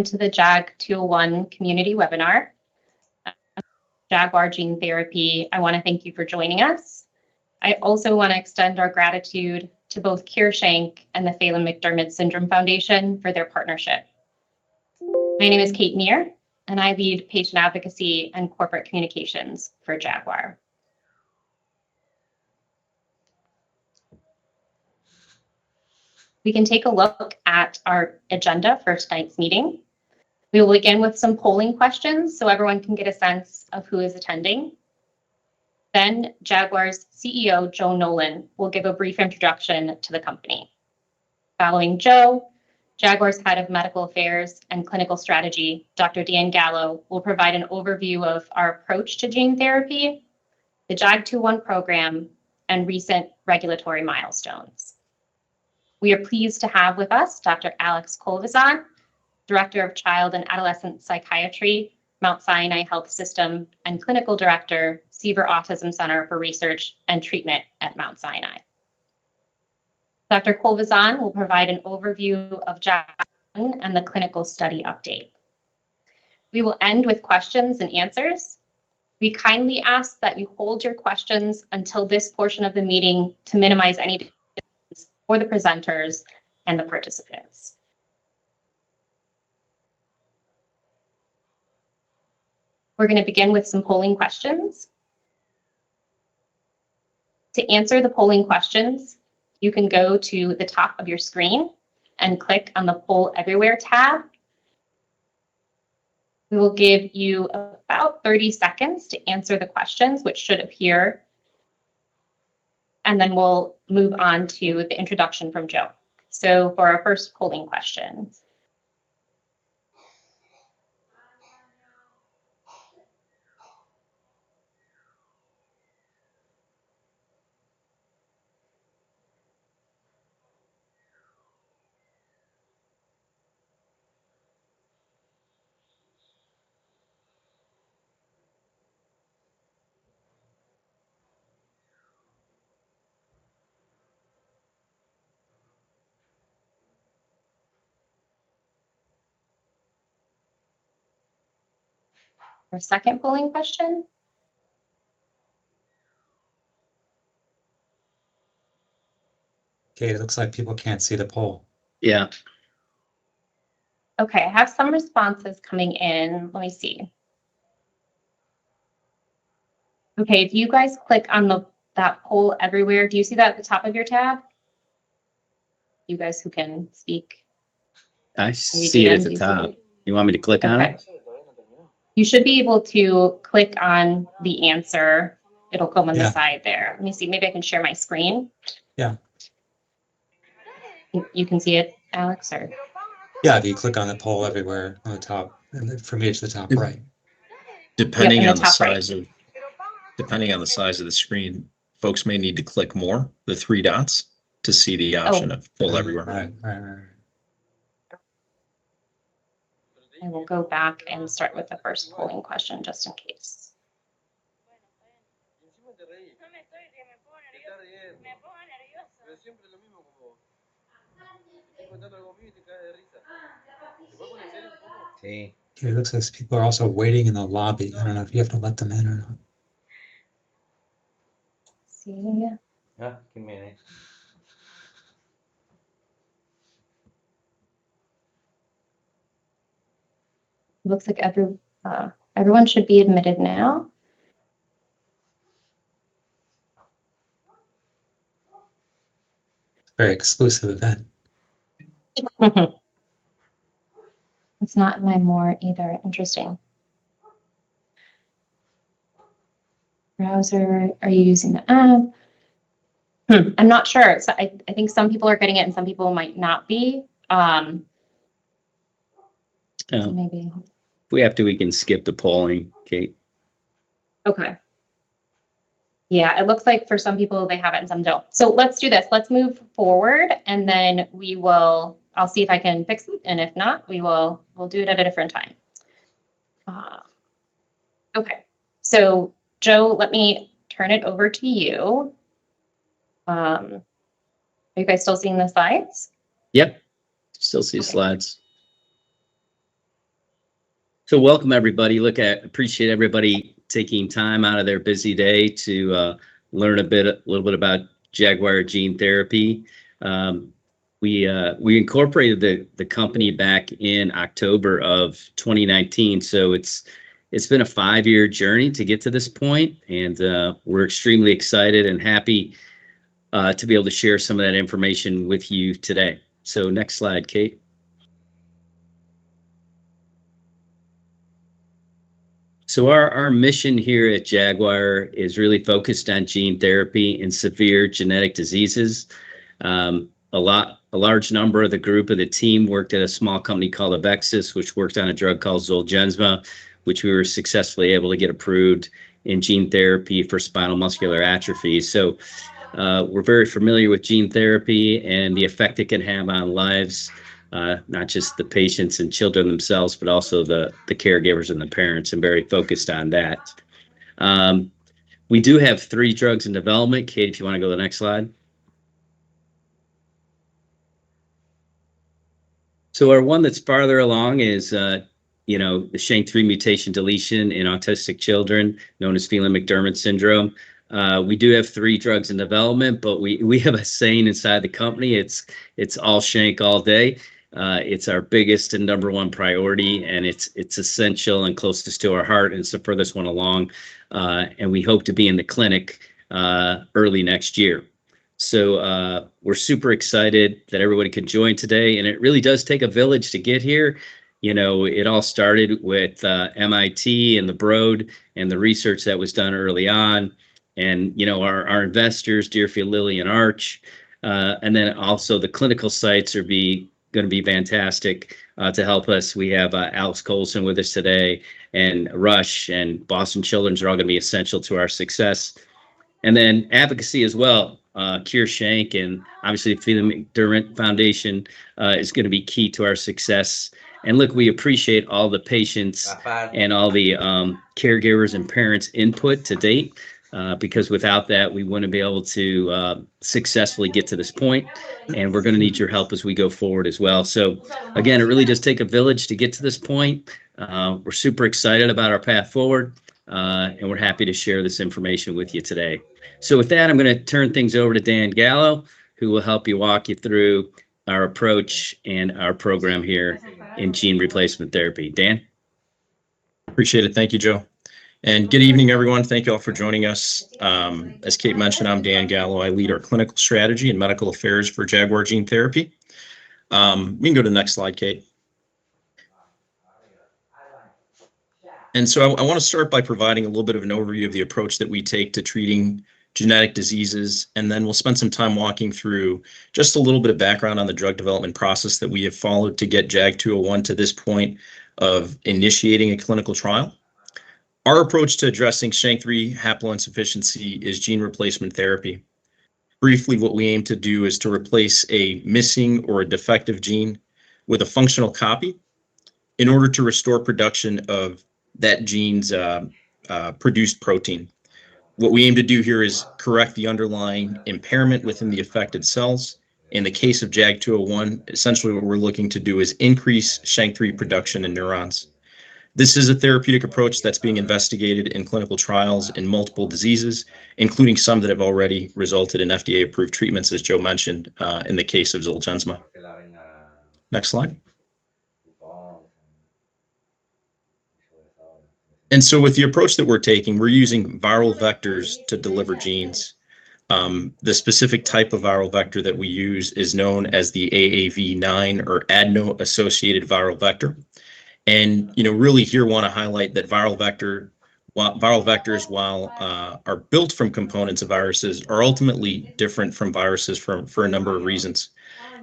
To the JAG 201 community webinar, Jaguar Gene Therapy. I want to thank you for joining us. I also want to extend our gratitude to both Cure-Shank and the Phelan-McDermid Syndrome Foundation for their partnership. My name is Kate Neer, and I lead patient advocacy and corporate communications for Jaguar. We can take a look at our agenda for tonight's meeting. We will begin with some polling questions so everyone can get a sense of who is attending. Then Jaguar's CEO, Joe Nolan, will give a brief introduction to the company. Following Joe, Jaguar's head of medical affairs and clinical strategy, Dr. Dan Gallo, will provide an overview of our approach to gene therapy, the JAG 201 program, and recent regulatory milestones. We are pleased to have with us Dr. Alex Kolvizan, Director of Child and Adolescent Psychiatry, Mount Sinai Health System, and Clinical Director, Seaver Autism Center for Research and Treatment at Mount Sinai. Dr. Kolvizan will provide an overview of JAG and the clinical study update. We will end with questions and answers. We kindly ask that you hold your questions until this portion of the meeting to minimize any distractions for the presenters and the participants. We're going to begin with some polling questions. To answer the polling questions, you can go to the top of your screen and click on the Poll Everywhere tab. We will give you about 30 seconds to answer the questions, which should appear. And then we'll move on to the introduction from Joe. So for our first polling question. Our second polling question. Okay, it looks like people can't see the poll. Yeah. Okay, I have some responses coming in. Let me see. Okay, if you guys click on that poll everywhere, do you see that at the top of your tab? You guys who can speak. I see it at the top. You want me to click on it? You should be able to click on the answer. It'll come on the Yeah. side there. Let me see, maybe I can share my screen. Yeah. You can see it, Alex, or? Yeah, if you click on the poll everywhere on the top, and then for me it's the top right. Depending Yep, in on the the top right. size of the screen, folks may need to click more, the three dots, to see the option of poll everywhere. Right. I will go back and start with the first polling question just in case. Okay, it looks like people are also waiting in the lobby. I don't know if you have to let them in or not. See. Yeah, give me an Looks like everyone should be admitted now. Very exclusive event. It's not in my more either. Interesting. Browser, are you using the app? I'm not sure. So I think some people are getting it and some people might not be. So maybe. If we have to, we can skip the polling, Kate. Okay. Yeah, it looks like for some people they have it and some don't. So let's do this. Let's move forward and then I'll see if I can fix it. And if not, we'll do it at a different time. Okay. So Joe, let me turn it over to you. Are you guys still seeing the slides? Yep. Still see slides. So welcome everybody. Look, I appreciate everybody taking time out of their busy day to learn a little bit about Jaguar gene therapy. We incorporated the company back in October of 2019. So it's been a 5-year journey to get to this point, and we're extremely excited and happy to be able to share some of that information with you today. So next slide, Kate. So our mission here at Jaguar is really focused on gene therapy in severe genetic diseases. A large number of the team worked at a small company called Avexis, which worked on a drug called Zolgensma, which we were successfully able to get approved in gene therapy for spinal muscular atrophy. So we're very familiar with gene therapy and the effect it can have on lives. Not just the patients and children themselves, but also the caregivers and the parents, and very focused on that. We do have 3 drugs in development. Kate, if you want to go to the next slide. So our one that's farther along is, the SHANK3 mutation deletion in autistic children, known as Phelan-McDermid syndrome. We do have 3 drugs in development, but we have a saying inside the company. It's all SHANK all day. It's our biggest and number one priority, and it's essential and closest to our heart, and it's the furthest one along. And we hope to be in the clinic early next year. So we're super excited that everybody could join today, and it really does take a village to get here. It all started with MIT and the Broad and the research that was done early on, and our investors, Deerfield, Lilly, and Arch, and then also the clinical sites are going to be fantastic to help us. We have Alex Colson with us today, and Rush and Boston Children's are all going to be essential to our success. And then advocacy as well. Cure Shank and obviously the Phelan-McDermid Foundation is going to be key to our success. And look, we appreciate all the patients and all the caregivers and parents' input to date, because without that, we wouldn't be able to successfully get to this point. And we're going to need your help as we go forward as well. So again, it really does take a village to get to this point. We're super excited about our path forward, and we're happy to share this information with you today. So with that, I'm going to turn things over to Dan Gallo, who will help you walk you through our approach and our program here in gene replacement therapy. Dan? Appreciate it. Thank you, Joe. And good evening, everyone. Thank you all for joining us. As Kate mentioned, I'm Dan Gallo. I lead our clinical strategy and medical affairs for Jaguar Gene Therapy. We can go to the next slide, Kate. And so I want to start by providing a little bit of an overview of the approach that we take to treating genetic diseases, and then we'll spend some time walking through just a little bit of background on the drug development process that we have followed to get JAG201 to this point of initiating a clinical trial. Our approach to addressing SHANK3 haploinsufficiency is gene replacement therapy. Briefly, what we aim to do is to replace a missing or a defective gene with a functional copy in order to restore production of that gene's produced protein. What we aim to do here is correct the underlying impairment within the affected cells. In the case of JAG201, essentially what we're looking to do is increase SHANK3 production in neurons. This is a therapeutic approach that's being investigated in clinical trials in multiple diseases, including some that have already resulted in FDA-approved treatments, as Joe mentioned, in the case of Zolgensma. Next slide. And so with the approach that we're taking, we're using viral vectors to deliver genes. The specific type of viral vector that we use is known as the AAV9 or adeno-associated viral vector. And really here want to highlight that viral vectors, while are built from components of viruses, are ultimately different from viruses for a number of reasons.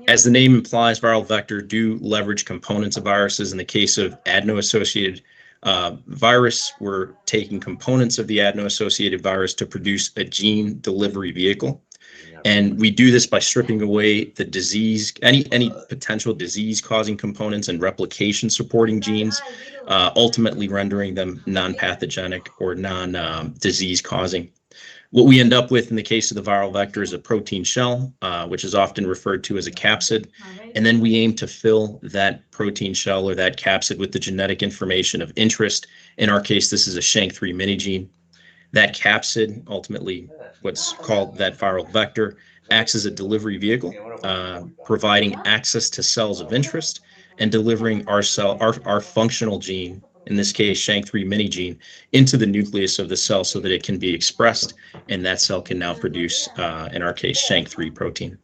As the name implies, viral vector do leverage components of viruses. In the case of adeno-associated virus, we're taking components of the adeno-associated virus to produce a gene delivery vehicle. And we do this by stripping away the disease, any potential disease-causing components and replication-supporting genes, ultimately rendering them non-pathogenic or non-disease-causing. What we end up with in the case of the viral vector is a protein shell, which is often referred to as a capsid. And then we aim to fill that protein shell or that capsid with the genetic information of interest. In our case, this is a SHANK3 minigene. That capsid, ultimately what's called that viral vector, acts as a delivery vehicle, providing access to cells of interest and delivering our functional gene, in this case SHANK3 minigene, into the nucleus of the cell so that it can be expressed, and that cell can now produce, in our case, SHANK3 protein.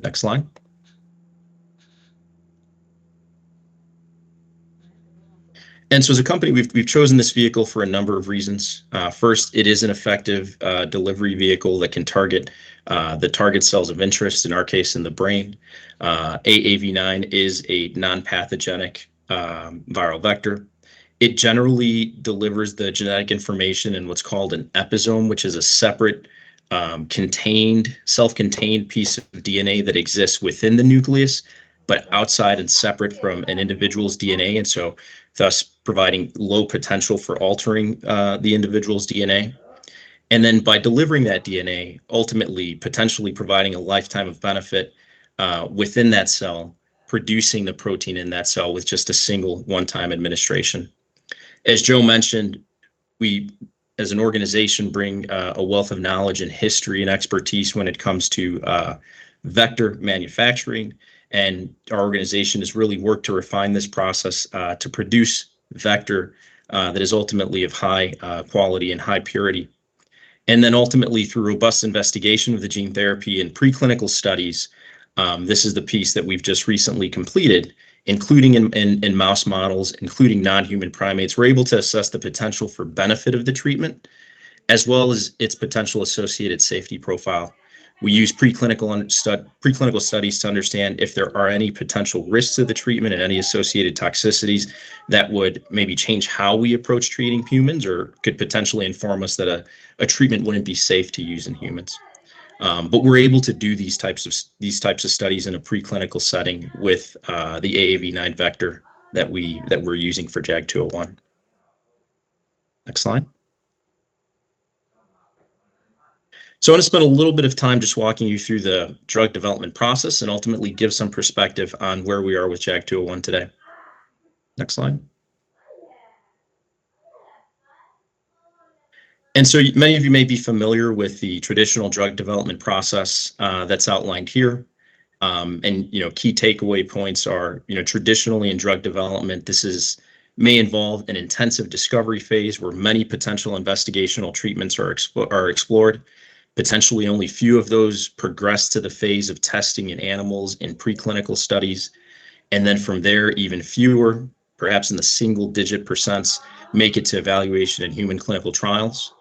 Next slide. And so as a company, we've chosen this vehicle for a number of reasons. First, it is an effective delivery vehicle that can target the target cells of interest, in our case, in the brain. AAV9 is a non-pathogenic viral vector. It generally delivers the genetic information in what's called an episome, which is a separate self-contained piece of DNA that exists within the nucleus, but outside and separate from an individual's DNA. And so thus providing low potential for altering the individual's DNA. And then by delivering that DNA, ultimately potentially providing a lifetime of benefit within that cell, producing the protein in that cell with just a single one-time administration. As Joe mentioned, we as an organization bring a wealth of knowledge and history and expertise when it comes to vector manufacturing. And our organization has really worked to refine this process to produce vector that is ultimately of high quality and high purity. And then ultimately through robust investigation of the gene therapy and preclinical studies, this is the piece that we've just recently completed, including in mouse models, including non-human primates. We're able to assess the potential for benefit of the treatment, as well as its potential associated safety profile. We use preclinical studies to understand if there are any potential risks to the treatment and any associated toxicities that would maybe change how we approach treating humans or could potentially inform us that a treatment wouldn't be safe to use in humans. But we're able to do these types of studies in a preclinical setting with the AAV9 vector that we're using for JAG201. Next slide. So I want to spend a little bit of time just walking you through the drug development process and ultimately give some perspective on where we are with JAG201 today. Next slide. And so many of you may be familiar with the traditional drug development process that's outlined here. And key takeaway points are, traditionally in drug development, this may involve an intensive discovery phase where many potential investigational treatments are explored. Potentially only few of those progress to the phase of testing in animals in preclinical studies. And then from there, even fewer, perhaps in the single-digit percents, make it to evaluation in human clinical trials.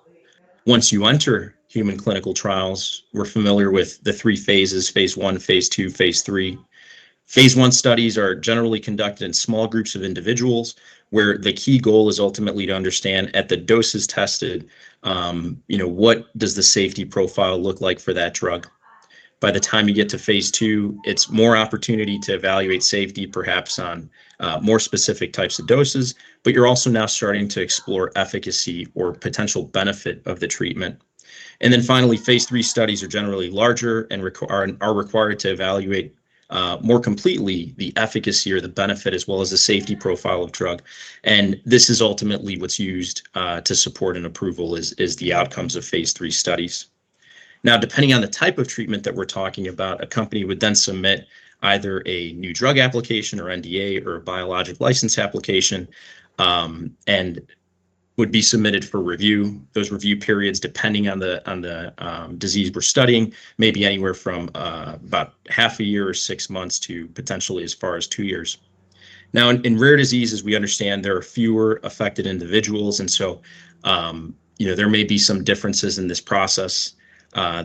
Once you enter human clinical trials, we're familiar with the three phases: phase 1, phase 2, phase 3. Phase 1 studies are generally conducted in small groups of individuals, where the key goal is ultimately to understand at the doses tested, what does the safety profile look like for that drug. By the time you get to phase 2, it's more opportunity to evaluate safety, perhaps on more specific types of doses, but you're also now starting to explore efficacy or potential benefit of the treatment. And then finally, phase 3 studies are generally larger and are required to evaluate more completely the efficacy or the benefit as well as the safety profile of drug. And this is ultimately what's used to support an approval is the outcomes of phase 3 studies. Now, depending on the type of treatment that we're talking about, a company would then submit either a new drug application or NDA or a biologic license application, and would be submitted for review. Those review periods, depending on the disease we're studying, may be anywhere from about half a year or 6 months to potentially as far as 2 years. Now, in rare diseases, we understand there are fewer affected individuals, and so there may be some differences in this process.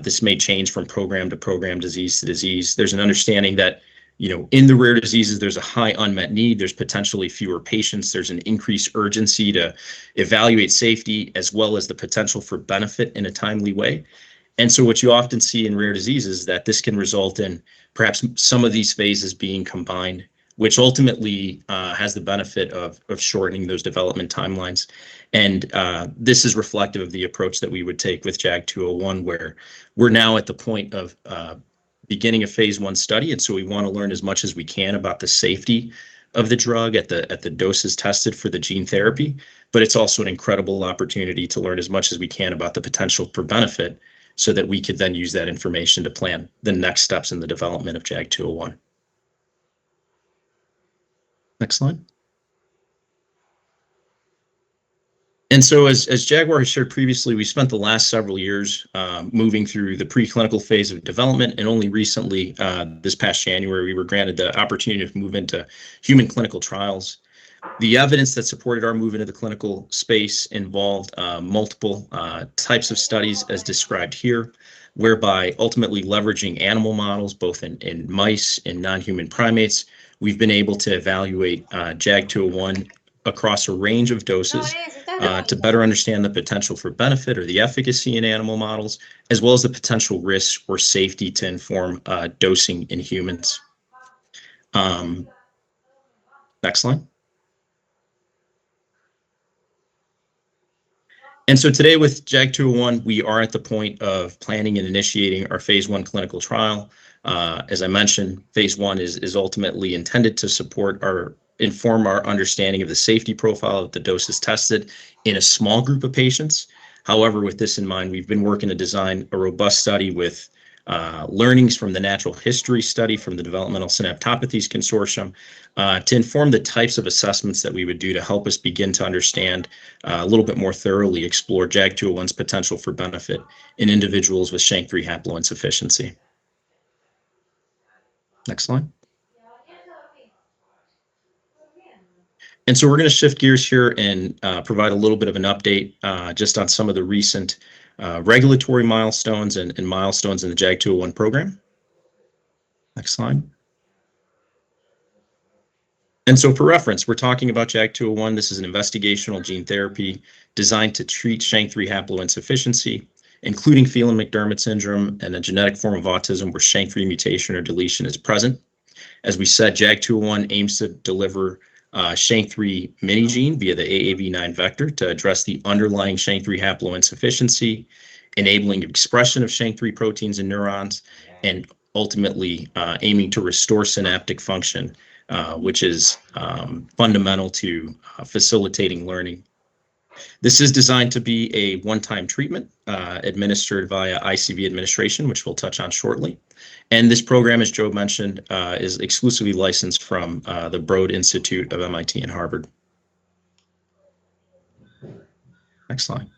This may change from program to program, disease to disease. There's an understanding that in the rare diseases, there's a high unmet need. There's potentially fewer patients. There's an increased urgency to evaluate safety as well as the potential for benefit in a timely way. And so what you often see in rare diseases is that this can result in perhaps some of these phases being combined which ultimately has the benefit of shortening those development timelines. And this is reflective of the approach that we would take with JAG201, where we're now at the point of beginning a phase 1 study. And so we want to learn as much as we can about the safety of the drug at the doses tested for the gene therapy. But it's also an incredible opportunity to learn as much as we can about the potential for benefit so that we could then use that information to plan the next steps in the development of JAG201. Next slide. And so as Jaguar has shared previously, we spent the last several years moving through the preclinical phase of development, and only recently, this past January, we were granted the opportunity to move into human clinical trials. The evidence that supported our move into the clinical space involved multiple types of studies as described here, whereby ultimately leveraging animal models, both in mice and non-human primates, we've been able to evaluate JAG201 across a range of doses to better understand the potential for benefit or the efficacy in animal models, as well as the potential risks or safety to inform dosing in humans. Next slide. And so today with JAG201, we are at the point of planning and initiating our phase 1 clinical trial. As I mentioned, phase 1 is ultimately intended to inform our understanding of the safety profile of the doses tested in a small group of patients. However, with this in mind, we've been working to design a robust study with learnings from the natural history study from the Developmental Synaptopathies Consortium to inform the types of assessments that we would do to help us begin to understand a little bit more thoroughly, explore JAG201's potential for benefit in individuals with SHANK3 haploinsufficiency. Next slide. And so we're going to shift gears here and provide a little bit of an update just on some of the recent regulatory milestones and milestones in the JAG201 program. Next slide. And so for reference, we're talking about JAG201. This is an investigational gene therapy designed to treat SHANK3 haploinsufficiency, including Phelan-McDermid syndrome and a genetic form of autism where SHANK3 mutation or deletion is present. As we said, JAG201 aims to deliver SHANK3 mini gene via the AAV9 vector to address the underlying SHANK3 haploinsufficiency, enabling expression of SHANK3 proteins in neurons, and ultimately aiming to restore synaptic function, which is fundamental to facilitating learning. This is designed to be a one-time treatment administered via ICV administration, which we'll touch on shortly. And this program, as Joe mentioned, is exclusively licensed from the Broad Institute of MIT and Harvard. Next slide.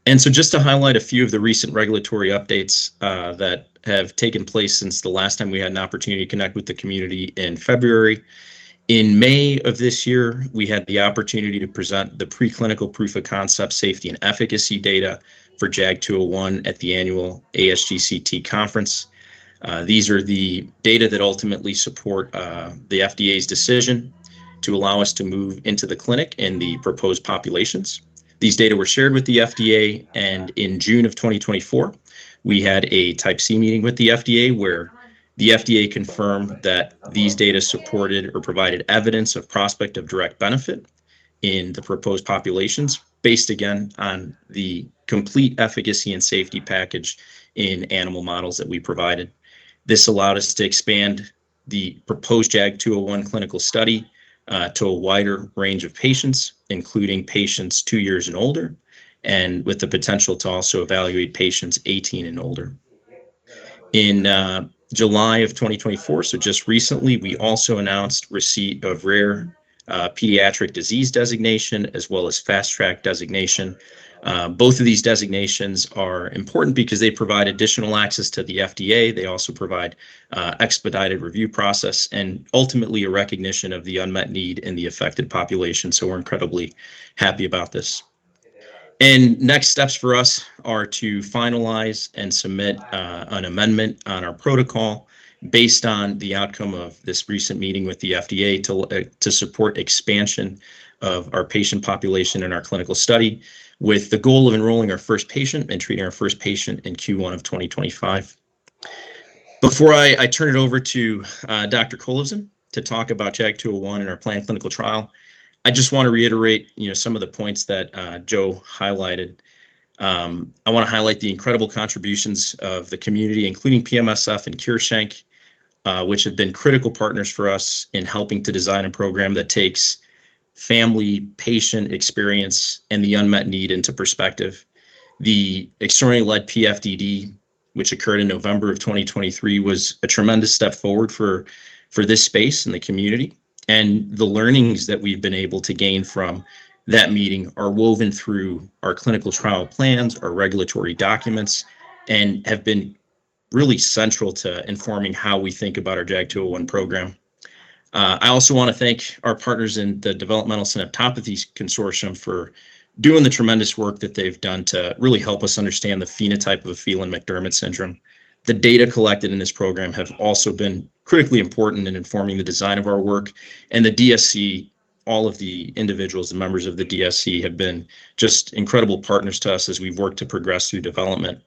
And so just to highlight a few of the recent regulatory updates that have taken place since the last time we had an opportunity to connect with the community in February. In May of this year, we had the opportunity to present the preclinical proof of concept safety and efficacy data for JAG201 at the annual ASGCT conference. These are the data that ultimately support the FDA's decision to allow us to move into the clinic in the proposed populations. These data were shared with the FDA, and in June of 2024, we had a Type C meeting with the FDA where the FDA confirmed that these data supported or provided evidence of prospect of direct benefit in the proposed populations based again on the complete efficacy and safety package in animal models that we provided. This allowed us to expand the proposed JAG201 clinical study to a wider range of patients, including patients 2 years and older, and with the potential to also evaluate patients 18 and older. In July of 2024, so just recently, we also announced receipt of rare pediatric disease designation as well as fast track designation. Both of these designations are important because they provide additional access to the FDA. They also provide expedited review process and ultimately a recognition of the unmet need in the affected population. So we're incredibly happy about this. And next steps for us are to finalize and submit an amendment on our protocol based on the outcome of this recent meeting with the FDA to support expansion of our patient population in our clinical study with the goal of enrolling our first patient and treating our first patient in Q1 of 2025. Before I turn it over to Dr. Kolivson to talk about JAG201 and our planned clinical trial, I just want to reiterate, some of the points that Joe highlighted. I want to highlight the incredible contributions of the community, including PMSF and CureShank, which have been critical partners for us in helping to design a program that takes family, patient experience, and the unmet need into perspective. The externally led PFDD, which occurred in November of 2023, was a tremendous step forward for this space and the community. And the learnings that we've been able to gain from that meeting are woven through our clinical trial plans, our regulatory documents, and have been really central to informing how we think about our JAG201 program. I also want to thank our partners in the Developmental Synaptopathies Consortium for doing the tremendous work that they've done to really help us understand the phenotype of Phelan-McDermid syndrome. The data collected in this program have also been critically important in informing the design of our work, and the DSC, all of the individuals and members of the DSC have been just incredible partners to us as we've worked to progress through development.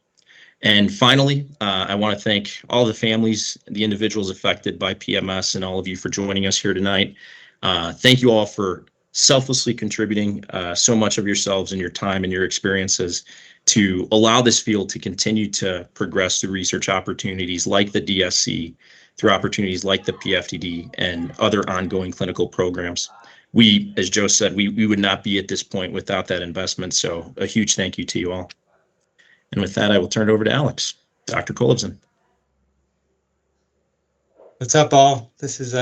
And finally, I want to thank all the families, the individuals affected by PMS, and all of you for joining us here tonight. Thank you all for selflessly contributing so much of yourselves and your time and your experiences to allow this field to continue to progress through research opportunities like the DSC, through opportunities like the PFDD and other ongoing clinical programs. We, as Joe said, we would not be at this point without that investment. So a huge thank you to you all. And with that, I will turn it over to Alex. Dr. Kolivson. What's up, all? This is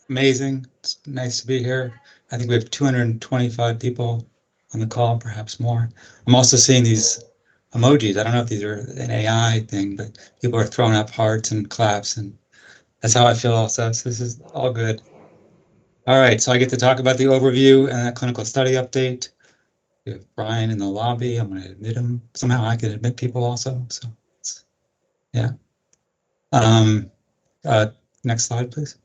amazing. It's nice to be here. I think we have 225 people on the call, perhaps more. I'm also seeing these emojis. I don't know if these are an AI thing, but people are throwing up hearts and claps, and that's how I feel also. So this is all good. All right, so I get to talk about the overview and that clinical study update. We have Brian in the lobby. I'm going to admit him. Somehow I can admit people also. So, yeah. Next slide, please.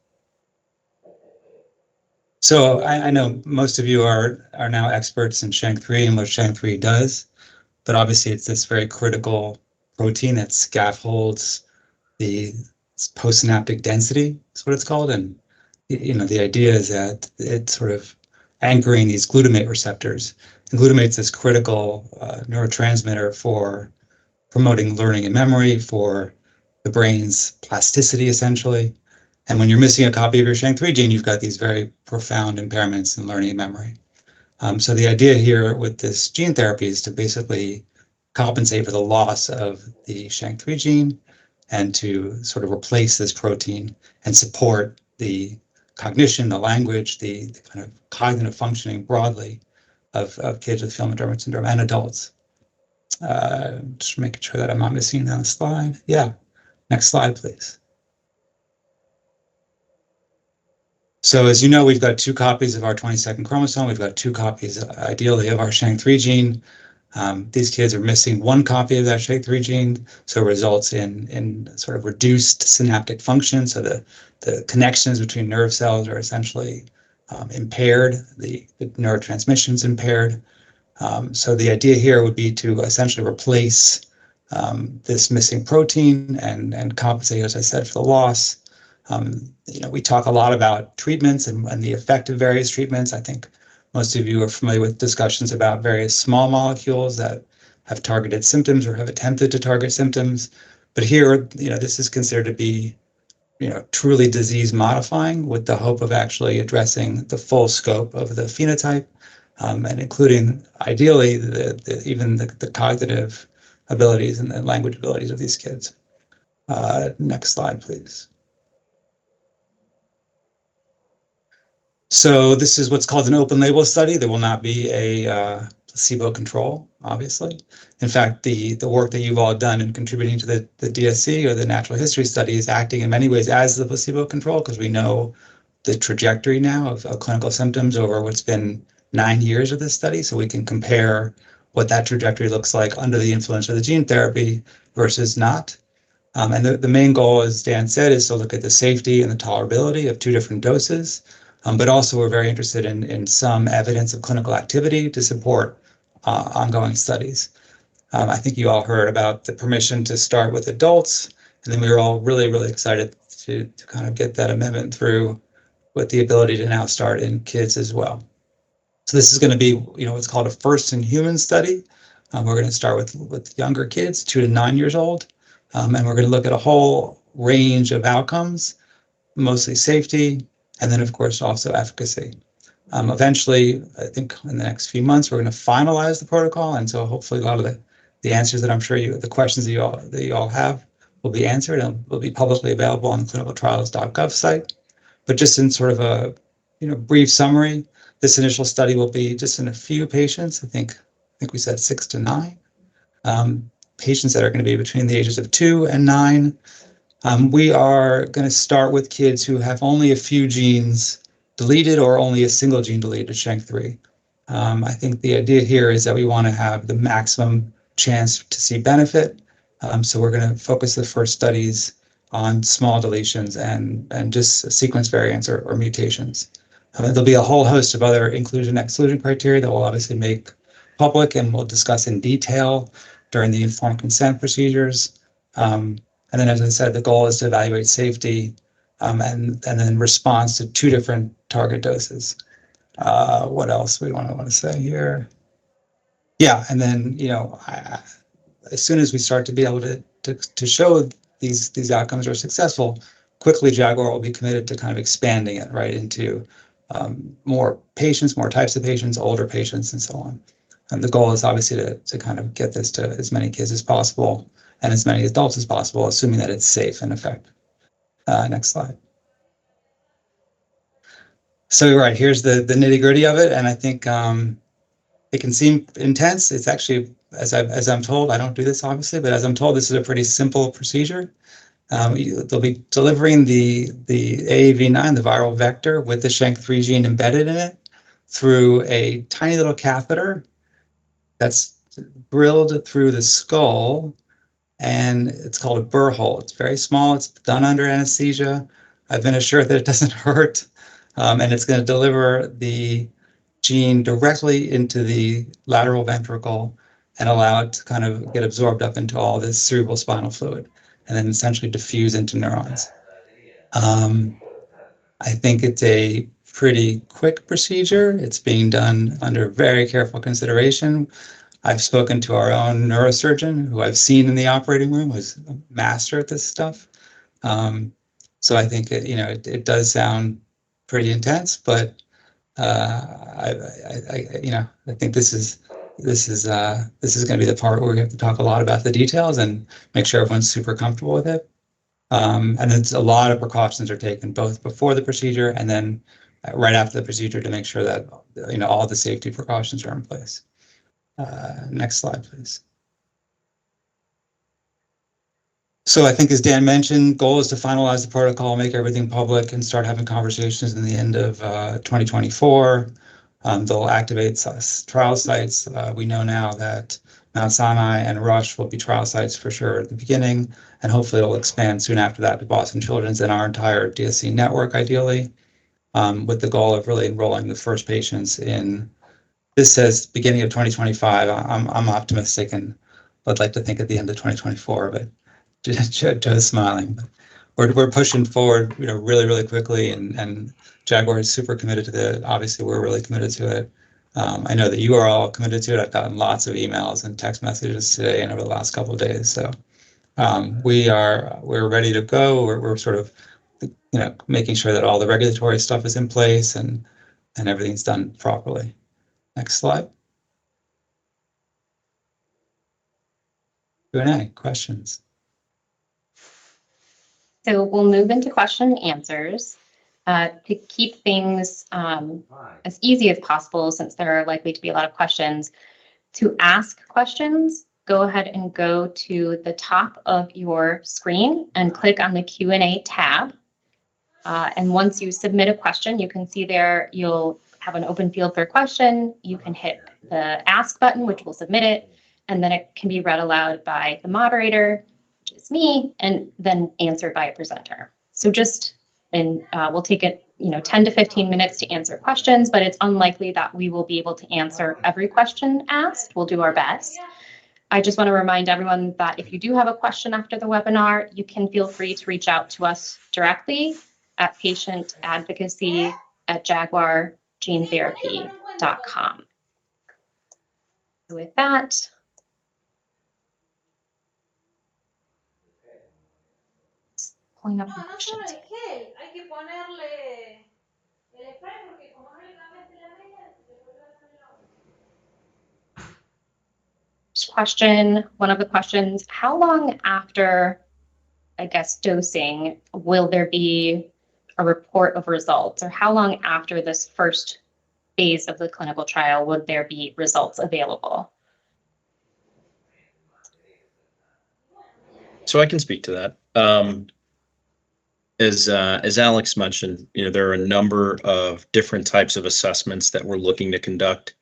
So I know most of you are now experts in SHANK3 and what SHANK3 does, but obviously it's this very critical protein that scaffolds the postsynaptic density, that's what it's called. And the idea is that it's sort of anchoring these glutamate receptors. And glutamate's this critical neurotransmitter for promoting learning and memory, for the brain's plasticity, essentially. And when you're missing a copy of your SHANK3 gene, you've got these very profound impairments in learning and memory. So the idea here with this gene therapy is to basically compensate for the loss of the SHANK3 gene and to sort of replace this protein and support the cognition, the language, the kind of cognitive functioning broadly of kids with Phelan-McDermid syndrome and adults. Just making sure that I'm not missing on the slide. Yeah, next slide, please. So as you know, we've got 2 copies of our 22nd chromosome. We've got 2 copies, ideally, of our SHANK3 gene. These kids are missing 1 copy of that SHANK3 gene, so it results in sort of reduced synaptic function. So the connections between nerve cells are essentially impaired. The neurotransmission is impaired. So the idea here would be to essentially replace this missing protein and compensate, as I said, for the loss. We talk a lot about treatments and the effect of various treatments. I think most of you are familiar with discussions about various small molecules that have targeted symptoms or have attempted to target symptoms. But here, this is considered to be, truly disease modifying with the hope of actually addressing the full scope of the phenotype and including, ideally, even the cognitive abilities and the language abilities of these kids. Next slide, please. So this is what's called an open label study. There will not be a placebo control, obviously. In fact, the work that you've all done in contributing to the DSC or the natural history study is acting in many ways as the placebo control, because we know the trajectory now of clinical symptoms over what's been 9 years of this study. So we can compare what that trajectory looks like under the influence of the gene therapy versus not. And the main goal, as Dan said, is to look at the safety and the tolerability of 2 different doses. But also we're very interested in some evidence of clinical activity to support ongoing studies. I think you all heard about the permission to start with adults And then we were all really, really excited to kind of get that amendment through with the ability to now start in kids as well. So this is going to be, what's called a first in human study. We're going to start with younger kids, 2 to 9 years old, and we're going to look at a whole range of outcomes, mostly safety, and then of course also efficacy. Eventually, I think in the next few months, we're going to finalize the protocol, and so hopefully a lot of the answers that I'm sure the questions that you all have will be answered and will be publicly available on the clinicaltrials.gov site. But just in sort of a brief summary, this initial study will be just in a few patients. I think we said 6 to 9 patients that are going to be between the ages of 2 and 9. We are going to start with kids who have only a few genes deleted or only a single gene deleted, SHANK3. I think the idea here is that we want to have the maximum chance to see benefit. So we're going to focus the first studies on small deletions and just sequence variants or mutations. There'll be a whole host of other inclusion/exclusion criteria that we'll obviously make public and we'll discuss in detail during the informed consent procedures. And then, as I said, the goal is to evaluate safety and then response to 2 different target doses. What else we want to say here? Yeah, and then as soon as we start to be able to show these outcomes are successful, quickly Jaguar will be committed to kind of expanding it right into more patients, more types of patients, older patients, and so on. And the goal is obviously to kind of get this to as many kids as possible and as many adults as possible, assuming that it's safe and effective. Next slide. So right, here's the nitty-gritty of it, and I think it can seem intense. It's actually, as I'm told, I don't do this obviously, but as I'm told, this is a pretty simple procedure. They'll be delivering the AAV9, the viral vector, with the SHANK3 gene embedded in it through a tiny little catheter that's drilled through the skull, and it's called a burr hole. It's very small. It's done under anesthesia. I've been assured that it doesn't hurt, and it's going to deliver the gene directly into the lateral ventricle and allow it to kind of get absorbed up into all this cerebral spinal fluid and then essentially diffuse into neurons. I think it's a pretty quick procedure. It's being done under very careful consideration. I've spoken to our own neurosurgeon, who I've seen in the operating room, who's a master at this stuff. So I think it does sound pretty intense, but I think this is going to be the part where we have to talk a lot about the details and make sure everyone's super comfortable with it. And it's a lot of precautions are taken both before the procedure and then right after the procedure to make sure that all the safety precautions are in place. Next slide, please. So I think, as Dan mentioned, goal is to finalize the protocol, make everything public, and start having conversations in the end of 2024. They'll activate trial sites. We know now that Mount Sinai and Rush will be trial sites for sure at the beginning, and hopefully it'll expand soon after that to Boston Children's and our entire DSC network, ideally, with the goal of really enrolling the first patients in, this says beginning of 2025. I'm optimistic and I'd like to think at the end of 2024, but Joe's smiling. We're pushing forward, really, really quickly, and Jaguar is super committed to it. Obviously, we're really committed to it. I know that you are all committed to it. I've gotten lots of emails and text messages today and over the last couple of days. So we're ready to go. We're sort of, making sure that all the regulatory stuff is in place and everything's done properly. Next slide. Q&A, questions. So we'll move into question and answers to keep things as easy as possible, since there are likely to be a lot of questions. To ask questions, go ahead and go to the top of your screen and click on the Q&A tab. And once you submit a question, you can see there you'll have an open field for a question. You can hit the ask button, which will submit it, and then it can be read aloud by the moderator, which is me, and then answered by a presenter. So we'll take it 10 to 15 minutes to answer questions, but it's unlikely that we will be able to answer every question asked. We'll do our best. I just want to remind everyone that if you do have a question after the webinar, you can feel free to reach out to us directly at patientadvocacy@jaguargenetherapy.com. So with that, pulling up the questions. Question, one of the questions, how long after, I guess, dosing will there be a report of results, or how long after this first phase of the clinical trial would there be results available? So I can speak to that. As Alex mentioned, there are a number of different types of assessments that we're looking to conduct.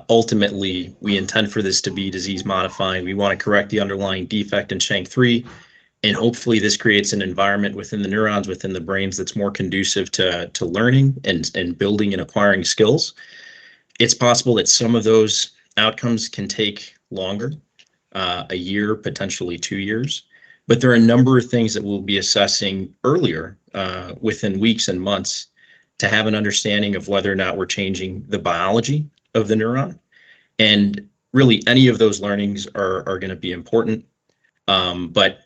Ultimately, we intend for this to be disease modifying. We want to correct the underlying defect in SHANK3, and hopefully this creates an environment within the neurons, within the brains, that's more conducive to learning and building and acquiring skills. It's possible that some of those outcomes can take longer, a year, potentially 2 years. But there are a number of things that we'll be assessing earlier, within weeks and months, to have an understanding of whether or not we're changing the biology of the neuron. And really, any of those learnings are going to be important. But,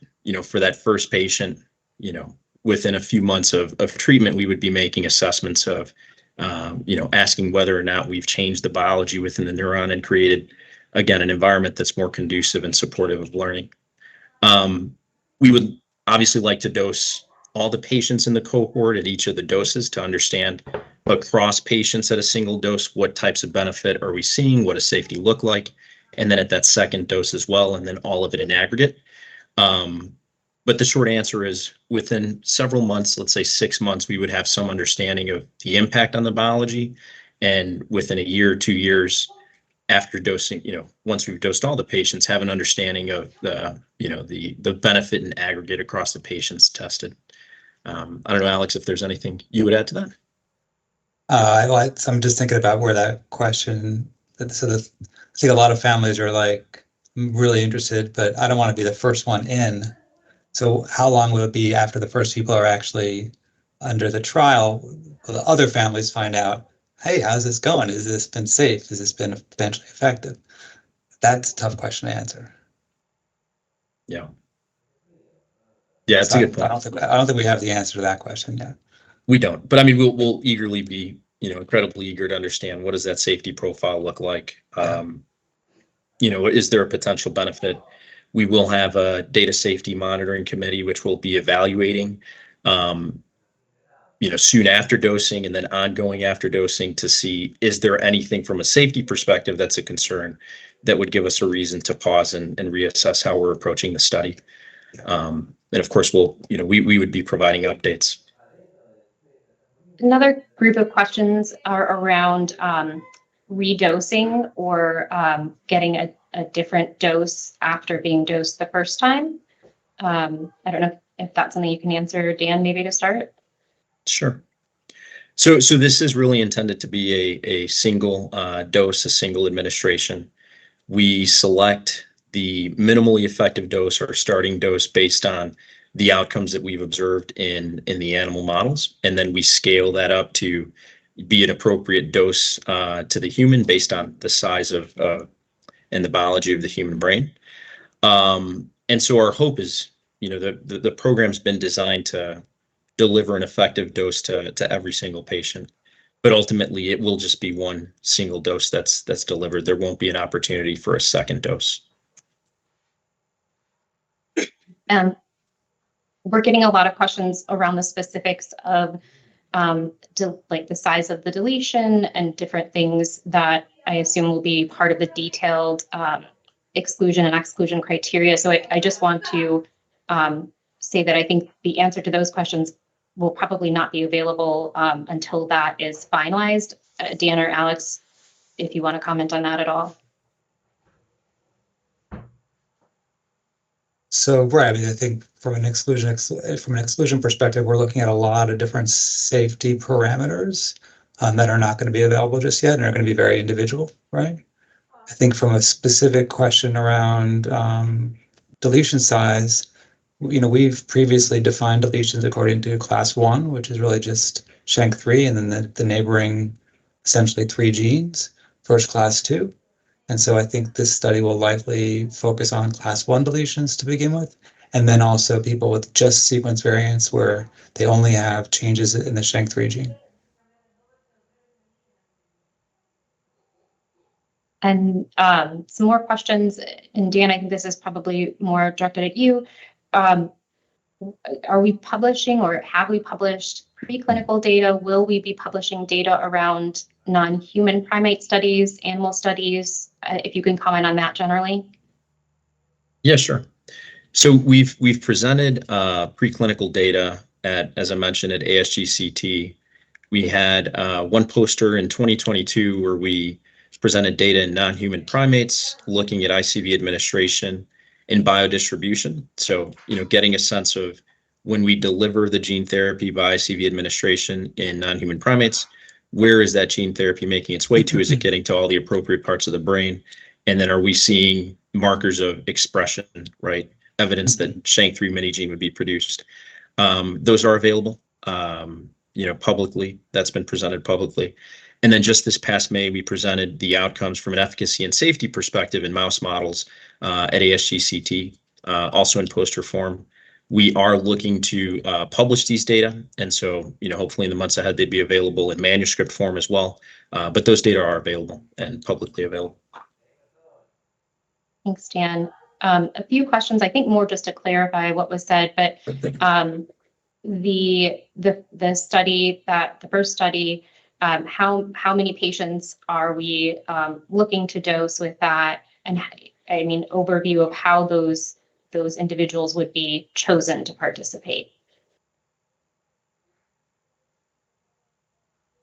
for that first patient, within a few months of treatment, we would be making assessments of, asking whether or not we've changed the biology within the neuron and created, again, an environment that's more conducive and supportive of learning. We would obviously like to dose all the patients in the cohort at each of the doses to understand across patients at a single dose, what types of benefit are we seeing, what does safety look like, and then at that second dose as well, and then all of it in aggregate. But the short answer is within several months, let's say 6 months, we would have some understanding of the impact on the biology. And within a year, 2 years after dosing, once we've dosed all the patients, have an understanding of the benefit in aggregate across the patients tested. I don't know, Alex, if there's anything you would add to that. I'm just thinking about where that question. I think a lot of families are like really interested, but I don't want to be the first one in. So how long will it be after the first people are actually under the trial? Will the other families find out, hey, how's this going? Has this been safe? Has this been potentially effective? That's a tough question to answer. Yeah, it's a good point. I don't think we have the answer to that question yet. We don't, but I mean, we'll eagerly be, incredibly eager to understand what does that safety profile look like. Is there a potential benefit? We will have a data safety monitoring committee, which will be evaluating, soon after dosing and then ongoing after dosing to see, is there anything from a safety perspective that's a concern that would give us a reason to pause and reassess how we're approaching the study. And of course, we would be providing updates. Another group of questions are around redosing or getting a different dose after being dosed the first time. I don't know if that's something you can answer, Dan, maybe to start. Sure. So this is really intended to be a single dose, a single administration. We select the minimally effective dose or starting dose based on the outcomes that we've observed in the animal models, and then we scale that up to be an appropriate dose to the human based on the size of and the biology of the human brain. And so our hope is, the program's been designed to deliver an effective dose to every single patient, but ultimately it will just be one single dose that's delivered. There won't be an opportunity for a second dose. We're getting a lot of questions around the specifics of like the size of the deletion and different things that I assume will be part of the detailed exclusion and exclusion criteria. So I just want to say that I think the answer to those questions will probably not be available until that is finalized. Dan or Alex, if you want to comment on that at all. So, right, I mean, I think from an exclusion perspective, we're looking at a lot of different safety parameters that are not going to be available just yet and are going to be very individual, right? I think from a specific question around deletion size, we've previously defined deletions according to class 1, which is really just SHANK3, and then the neighboring, essentially 3 genes, first class 2. And so I think this study will likely focus on class 1 deletions to begin with, and then also people with just sequence variants where they only have changes in the SHANK3 gene. And some more questions. And Dan, I think this is probably more directed at you. Are we publishing or have we published preclinical data? Will we be publishing data around non-human primate studies, animal studies? If you can comment on that generally. Yeah, sure. So we've presented preclinical data as I mentioned, at ASGCT. We had one poster in 2022 where we presented data in non-human primates looking at ICV administration and biodistribution. So, getting a sense of when we deliver the gene therapy by ICV administration in non-human primates, where is that gene therapy making its way to? Is it getting to all the appropriate parts of the brain? And then are we seeing markers of expression, right? Evidence that SHANK3 mini gene would be produced. Those are available, publicly. That's been presented publicly. And then just this past May, we presented the outcomes from an efficacy and safety perspective in mouse models at ASGCT, also in poster form. We are looking to publish these data. And so, hopefully in the months ahead, they'd be available in manuscript form as well. But those data are available and publicly available. Thanks, Dan. A few questions, I think more just to clarify what was said, but the study, the first study, how many patients are we looking to dose with that? And I mean, overview of how those individuals would be chosen to participate.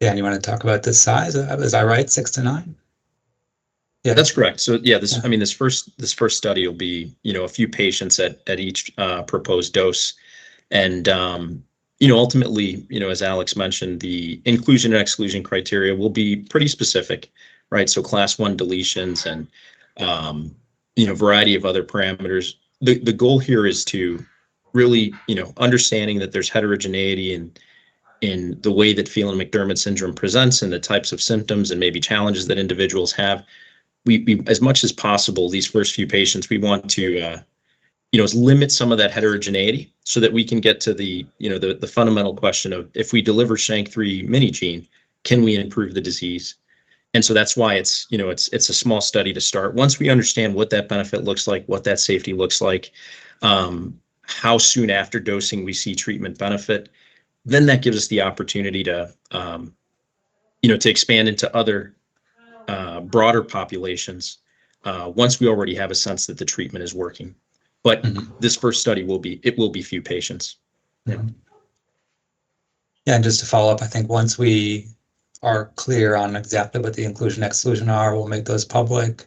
Dan, you want to talk about the size? Is I right, 6 to 9? Yeah, that's correct. So yeah, this first study will be, a few patients at each proposed dose. And, ultimately, as Alex mentioned, the inclusion and exclusion criteria will be pretty specific, right? So class 1 deletions and, variety of other parameters. The goal here is to really, understanding that there's heterogeneity in the way that Phelan-McDermid syndrome presents and the types of symptoms and maybe challenges that individuals have. We as much as possible, these first few patients, we want to, limit some of that heterogeneity so that we can get to the fundamental question of, if we deliver SHANK3 mini gene, can we improve the disease? And so that's why it's a small study to start. Once we understand what that benefit looks like, what that safety looks like, how soon after dosing we see treatment benefit, then that gives us the opportunity to, to expand into other broader populations once we already have a sense that the treatment is working. But this first study will be few patients. Yeah, and just to follow up, I think once we are clear on exactly what the inclusion exclusion are, we'll make those public.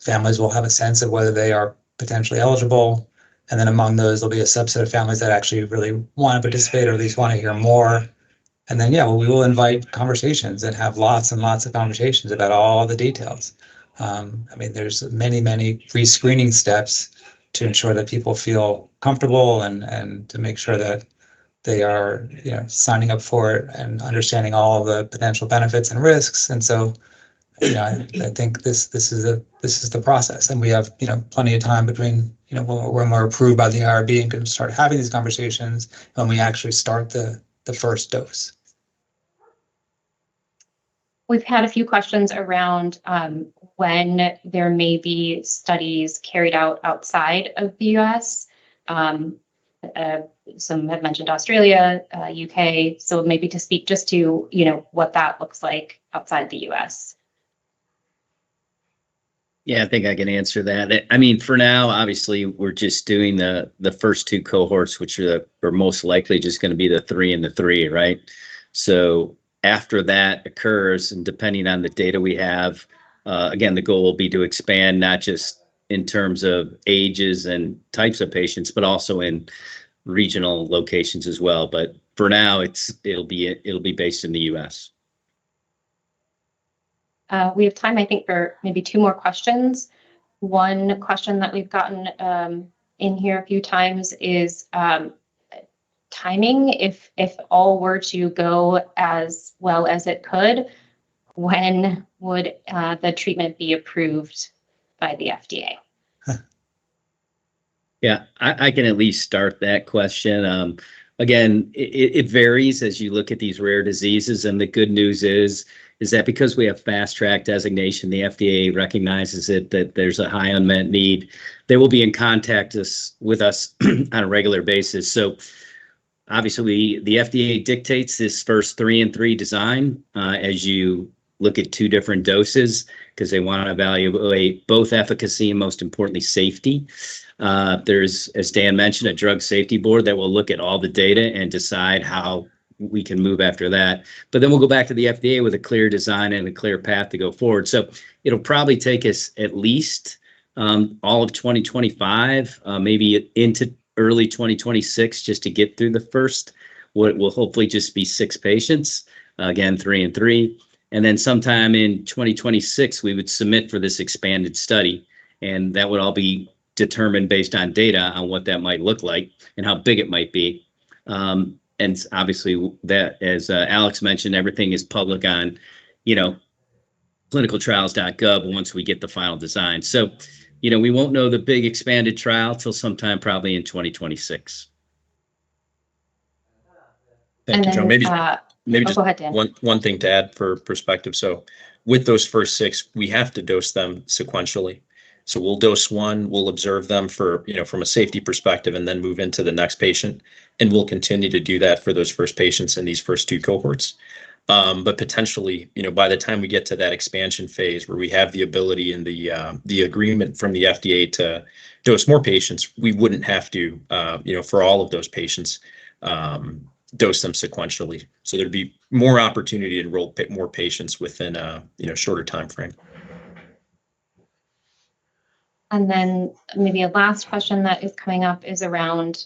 Families will have a sense of whether they are potentially eligible. And then among those, there'll be a subset of families that actually really want to participate or at least want to hear more. And then, we will invite conversations and have lots and lots of conversations about all the details. There's many pre-screening steps to ensure that people feel comfortable and to make sure that they are, signing up for it and understanding all of the potential benefits and risks. And so, I think this is the process, and we have, plenty of time between, when we're approved by the IRB and can start having these conversations when we actually start the first dose. We've had a few questions around when there may be studies carried out outside of the US. Some have mentioned Australia, UK. So maybe to speak just to, what that looks like outside the US. Yeah, I think I can answer that. For now, obviously, we're just doing the first 2 cohorts, which are most likely just going to be the 3 and the 3, right? So after that occurs, and depending on the data we have, again, the goal will be to expand not just in terms of ages and types of patients, but also in regional locations as well. But for now, it'll be based in the US. We have time, I think, for maybe 2 more questions. One question that we've gotten in here a few times is timing. If all were to go as well as it could, when would the treatment be approved by the FDA? Yeah, I can at least start that question. Again, it varies as you look at these rare diseases, and the good news is that because we have fast track designation, the FDA recognizes it, that there's a high unmet need. They will be in contact with us on a regular basis. So obviously, the FDA dictates this first 3-in-3 design as you look at 2 different doses, because they want to evaluate both efficacy and, most importantly, safety. There's, as Dan mentioned, a drug safety board that will look at all the data and decide how we can move after that. But then we'll go back to the FDA with a clear design and a clear path to go forward. So it'll probably take us at least all of 2025, maybe into early 2026, just to get through the first, what will hopefully just be 6 patients, again, 3-in-3. And then sometime in 2026, we would submit for this expanded study, and that would all be determined based on data on what that might look like and how big it might be. And obviously, that, as Alex mentioned, everything is public on, clinicaltrials.gov once we get the final design. So, we won't know the big expanded trial till sometime probably in 2026. Thank you, Joe. Maybe just go ahead, Dan. one thing to add for perspective. So with those first 6, we have to dose them sequentially. So we'll dose 1, we'll observe them for, from a safety perspective, and then move into the next patient. And we'll continue to do that for those first patients in these first 2 cohorts. But potentially, by the time we get to that expansion phase where we have the ability and the agreement from the FDA to dose more patients, we wouldn't have to, for all of those patients, dose them sequentially. So there'd be more opportunity to enroll more patients within a shorter time frame. And then maybe a last question that is coming up is around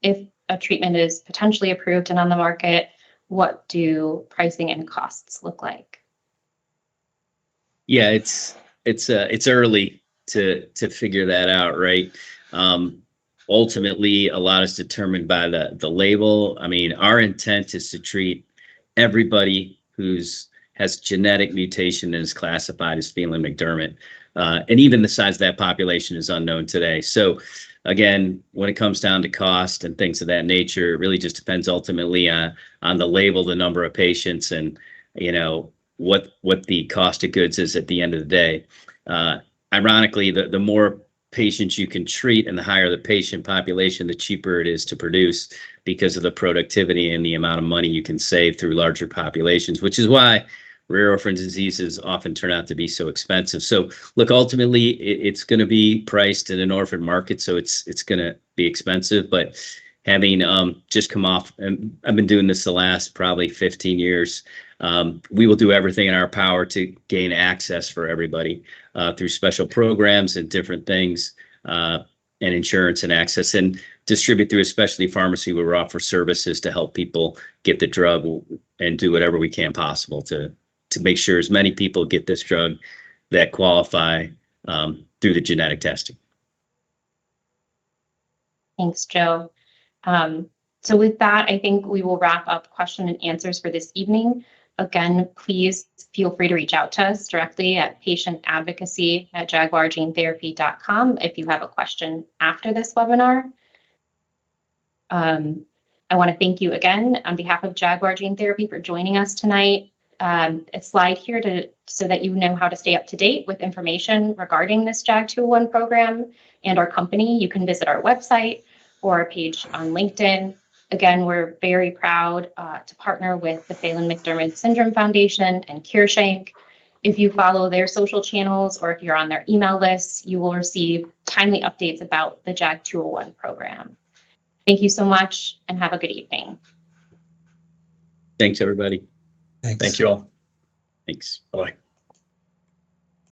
if a treatment is potentially approved and on the market, what do pricing and costs look like? Yeah, it's early to figure that out, right? Ultimately, a lot is determined by the label. I mean, our intent is to treat everybody has genetic mutation and is classified as Phelan-McDermid. And even the size of that population is unknown today. So again, when it comes down to cost and things of that nature, it really just depends ultimately on the label, the number of patients, and what the cost of goods is at the end of the day. Ironically, the more patients you can treat and the higher the patient population, the cheaper it is to produce, because of the productivity and the amount of money you can save through larger populations, which is why rare orphan diseases often turn out to be so expensive. So look, ultimately, it's going to be priced in an orphan market, so it's going to be expensive. But having just come off, and I've been doing this the last probably 15 years, we will do everything in our power to gain access for everybody through special programs and different things, and insurance and access, and distribute through a specialty pharmacy where we offer services to help people get the drug, and do whatever we can possible to make sure as many people get this drug that qualify through the genetic testing. Thanks, Joe. So with that, I think we will wrap up question and answers for this evening. Again, please feel free to reach out to us directly at patientadvocacy@jaguargenetherapy.com if you have a question after this webinar. I want to thank you again on behalf of Jaguar Gene Therapy for joining us tonight. A slide here so that you know how to stay up to date with information regarding this JAG201 program and our company. You can visit our website or our page on LinkedIn. Again, we're very proud to partner with the Phelan-McDermid Syndrome Foundation and CureShank. If you follow their social channels or if you're on their email lists, you will receive timely updates about the JAG201 program. Thank you so much and have a good evening. Thanks, everybody. Thanks. Thank you all. Thanks. Bye.